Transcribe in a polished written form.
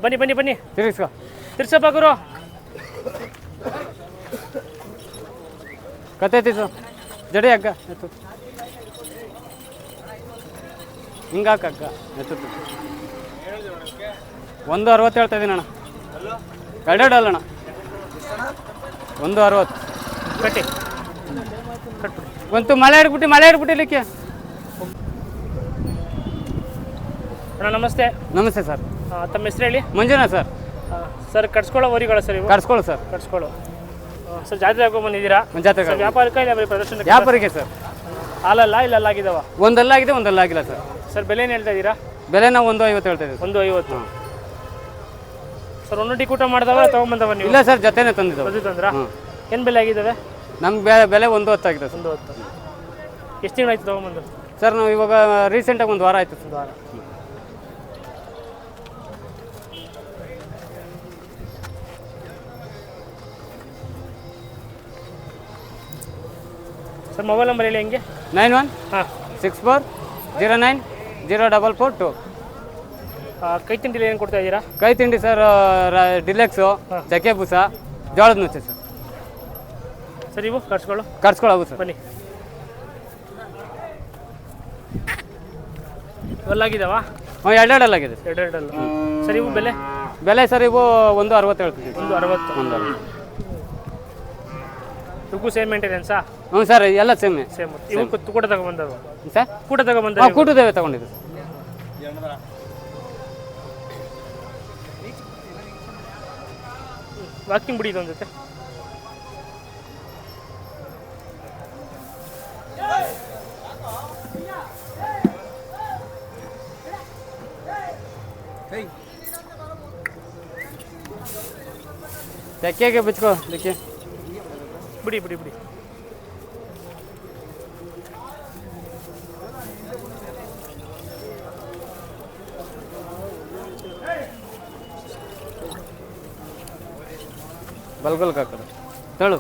ಬನ್ನಿ ಬನ್ನಿ ಬನ್ನಿ ತಿರ್ಗಿಸ್ಕೊ ತಿರ್ಸಪ್ಪ ಗುರು. ಕತೆ ತಿರ್ಸು ಜಡಿ ಹಗ್ಗ ಎತ್ತು ಹಿಂಗಾಕ ಹಗ್ಗ ಎತ್ತು 160 ಹೇಳ್ತಾ ಇದ್ದೀನಿ ಅಣ್ಣ. ಎರಡೆರಡು ಅಣ್ಣ 160 ಕಟ್ಟಿ ಕಟ್ಬಿಡಿ. ಒಂದು ಮಳೆ ಹಿಡ್ಬಿಟ್ಟು ಇಲ್ಲಿಕ್ಕೆ. ಅಣ್ಣ ನಮಸ್ತೆ. ನಮಸ್ತೆ ಸರ್. ತಮ್ಮ ಹೆಸರು ಹೇಳಿ. ಮಂಜುನಾಥ್ ಸರ್. ಸರ್ ಕಟ್ಸ್ಕೊಳ್ಳೋ ವರಿಗಳ ಸರ್ ಇವು. ಕಟ್ಸ್ಕೊಳ್ಳು ಸರ್. ಕಟ್ಸ್ಕೊಳ್ಳೋ ಸರ್. ಜಾತ್ರೆ ಹಾಕೋ ಬಂದಿದ್ದೀರಾ? ಜಾತ್ರೆ ವ್ಯಾಪಾರಕ್ಕೆ ಇಲ್ಲ ಬರೀ ಪ್ರದರ್ಶನ? ವ್ಯಾಪಾರಿಗೆ ಸರ್. ಹಾಲಲ್ಲ ಇಲ್ಲಲ್ಲಾಗಿದ್ದಾವ? ಒಂದಲ್ಲಾಗಿದೆ ಒಂದಲ್ಲಾಗಿಲ್ಲ ಸರ್. ಸರ್ ಬೆಲೆ ಏನು ಹೇಳ್ತಾ ಇದ್ದೀರಾ? ಬೆಲೆ ನಾವು 150 ಹೇಳ್ತಾ ಇದ್ದೀವಿ. 150 ಸರ್. ಒನ್ನೊಟ್ಟಿ ಕೂಟ ಮಾಡಿದವ ತೊಗೊಂಬಂದವ ನೀವು? ಇಲ್ಲ ಸರ್, ಜೊತೆನೇ ತಂದಿದ್ದಾವೆ. ಬಂದು ತಂದ್ರಾ? ಏನು ಬೆಲೆ ಆಗಿದ್ದಾವೆ? ನಮ್ಗೆ ಬೆಲೆ 110 ಆಗಿದೆ ಸರ್. 110. ಎಷ್ಟು ತಿಂಗಳಾಯ್ತು ತೊಗೊಂಬಂದು? ಸರ್ ನಾವು ಇವಾಗ ರೀಸೆಂಟಾಗಿ 1 ವಾರ ಆಯಿತು ಸರ್. 1 ವಾರ. ಸರ್ ಮೊಬೈಲ್ ನಂಬರ್ ಹೇಳಿ ಹೆಂಗೆ? 9164090442. ಕೈ ತಿಂಡಿಲಿ ಏನು ಕೊಡ್ತಾ ಇದ್ದೀರಾ? ಕೈ ತಿಂಡಿ ಸರ್ ಡಿಲೆಕ್ಸು, ಚಕ್ಕೆ ಬೂಸ, ಜೋಳದ ನುಚ್ಚು ಸರ್. ಸರ್ ಇವು ಕಟ್ಸ್ಕೊಳ್ಳೋವು ಸರ್. ಬನ್ನಿ. ಇವೆಲ್ಲಾಗಿದ್ದಾವ? ಹ್ಞೂ, ಎರಡೆರಡಲ್ಲಾಗಿದೆ ಸರ್. ಎರಡೆರಡಲ್ಲ. ಸರ್ ಇವು ಬೆಲೆ ಸರ್ ಇವು 160 ಹೇಳ್ತಿದ್ದೀವಿ. 160. ಇವಕ್ಕೂ ಸೇಮ್ ಮೇಂಟೆನೆನ್ಸಾ? ಹ್ಞೂ ಸರ್, ಎಲ್ಲ ಸೇಮ್. ಇವು ಕೂಡ ತಗೊಂಬಂದವ ಸರ್? ಕೂಡ ತಗೊಂಬಂದ? ಕೂಟದೇವೆ ತಗೊಂಡಿದ್ದು. ವಾಕಿಂಗ್ ಬಿಡಿ ಇದೊಂದು ಜೊತೆ. ಚಕ್ಕೆಗೆ ಬಿಚ್ಕೋ ಇದಕ್ಕೆ. ಬಿಡಿ ಬಿಡಿ ಬಿಡಿ. ಬಲ್ಗಲ್ ಕಾಕಡ ತಳು.